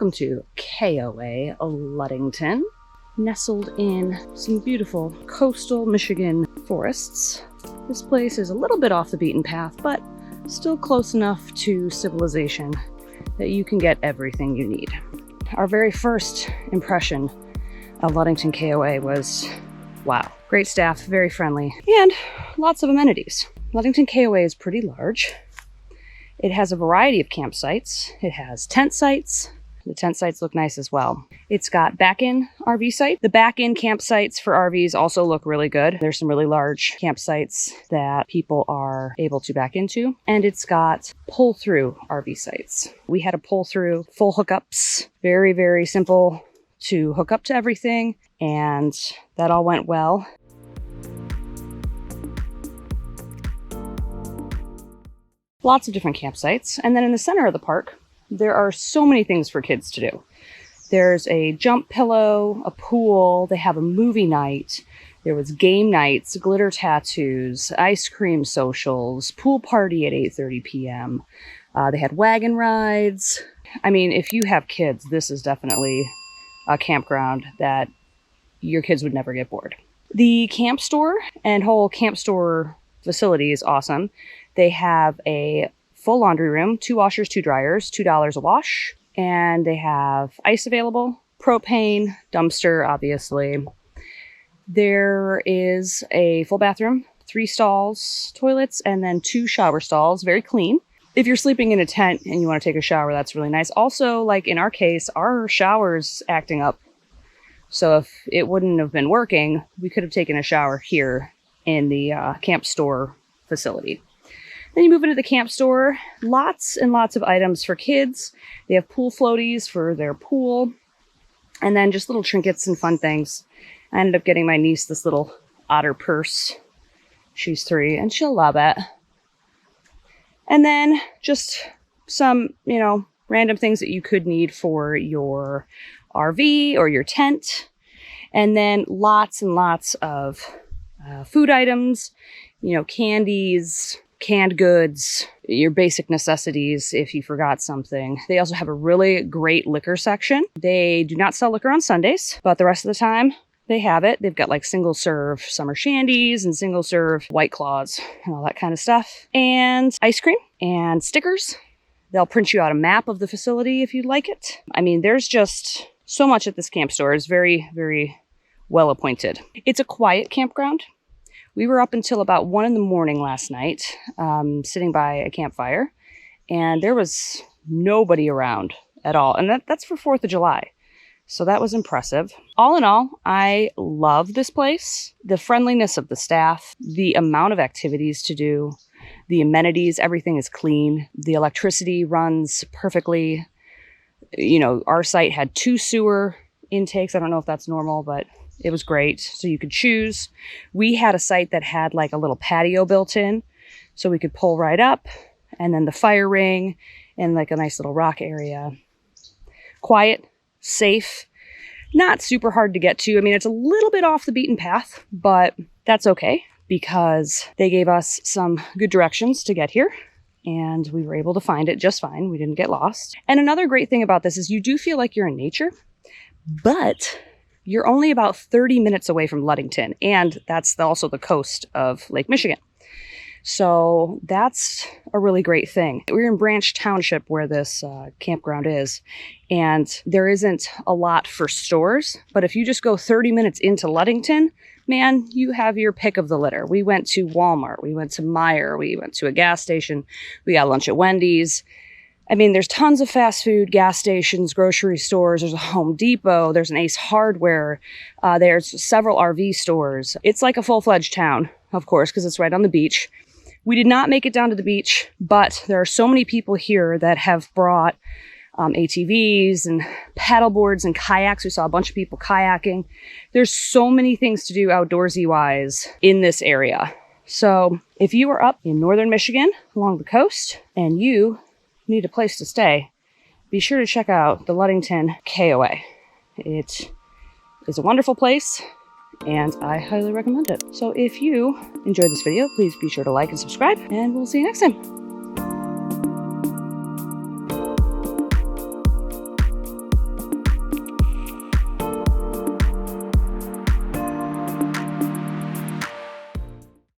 Welcome to KOA, Ludington, nestled in some beautiful coastal Michigan forests. This place is a little bit off the beaten path, but still close enough to civilization that you can get everything you need. Our very first impression of Ludington KOA was, wow. Great staff, very friendly, and lots of amenities. Ludington KOA is pretty large. It has a variety of campsites. It has tent sites. The tent sites look nice as well. It's got back-in RV sites. The back-in campsites for RVs also look really good. There's some really large campsites that people are able to back into. And it's got pull-through RV sites. We had a pull-through, full hookups. Very, very simple to hook up to everything. And that all went well. Lots of different campsites. And then in the center of the park, there are so many things for kids to do. There's a jump pillow, a pool, they have a movie night, there was game nights, glitter tattoos, ice cream socials, pool party at 8:30 p.m. They had wagon rides. I mean, if you have kids, this is definitely a campground that your kids would never get bored. The camp store and whole camp store facility is awesome. They have a full laundry room, 2 washers, 2 dryers, $2 a wash. And they have ice available, propane, dumpster, obviously. There is a full bathroom, 3 stalls, toilets, and then 2 shower stalls, very clean. If you're sleeping in a tent and you want to take a shower, that's really nice. Also, like in our case, our shower's acting up. So if it wouldn't have been working, we could have taken a shower here in the camp store facility. Then you move into the camp store, lots and lots of items for kids. They have pool floaties for their pool, and then just little trinkets and fun things. I ended up getting my niece this little otter purse. She's 3 and she'll love it. And then just some, random things that you could need for your RV or your tent. And then lots and lots of food items, candies, canned goods, your basic necessities if you forgot something. They also have a really great liquor section. They do not sell liquor on Sundays, but the rest of the time they have it. They've got like single serve summer shandies and single serve White Claws and all that kind of stuff. And ice cream and stickers. They'll print you out a map of the facility if you'd like it. I mean, there's just so much at this camp store. It's very, very well appointed. It's a quiet campground. We were up until about 1 a.m. last night, sitting by a campfire, and there was nobody around at all. And that's for 4th of July. So that was impressive. All in all, I love this place. The friendliness of the staff, the amount of activities to do, the amenities, everything is clean. The electricity runs perfectly. Our site had 2 sewer intakes. I don't know if that's normal, but it was great. So you could choose. We had a site that had like a little patio built in, so we could pull right up, and then the fire ring and like a nice little rock area. Quiet, safe, not super hard to get to. I mean, it's a little bit off the beaten path, but that's okay because they gave us some good directions to get here and we were able to find it just fine. We didn't get lost. And another great thing about this is you do feel like you're in nature, but you're only about 30 minutes away from Ludington, and that's also the coast of Lake Michigan. So that's a really great thing. We're in Branch Township where this campground is, and there isn't a lot for stores, but if you just go 30 minutes into Ludington, man, you have your pick of the litter. We went to Walmart, we went to Meijer, we went to a gas station, we got lunch at Wendy's. I mean, there's tons of fast food, gas stations, grocery stores. There's a Home Depot. There's an Ace Hardware. There's several RV stores. It's like a full-fledged town, of course, because it's right on the beach. We did not make it down to the beach, but there are so many people here that have brought ATVs and paddle boards and kayaks. We saw a bunch of people kayaking. There's so many things to do outdoorsy-wise in this area. So if you are up in northern Michigan along the coast and you need a place to stay, be sure to check out the Ludington KOA. It is a wonderful place and I highly recommend it. So if you enjoyed this video, please be sure to like and subscribe, and we'll see you next time.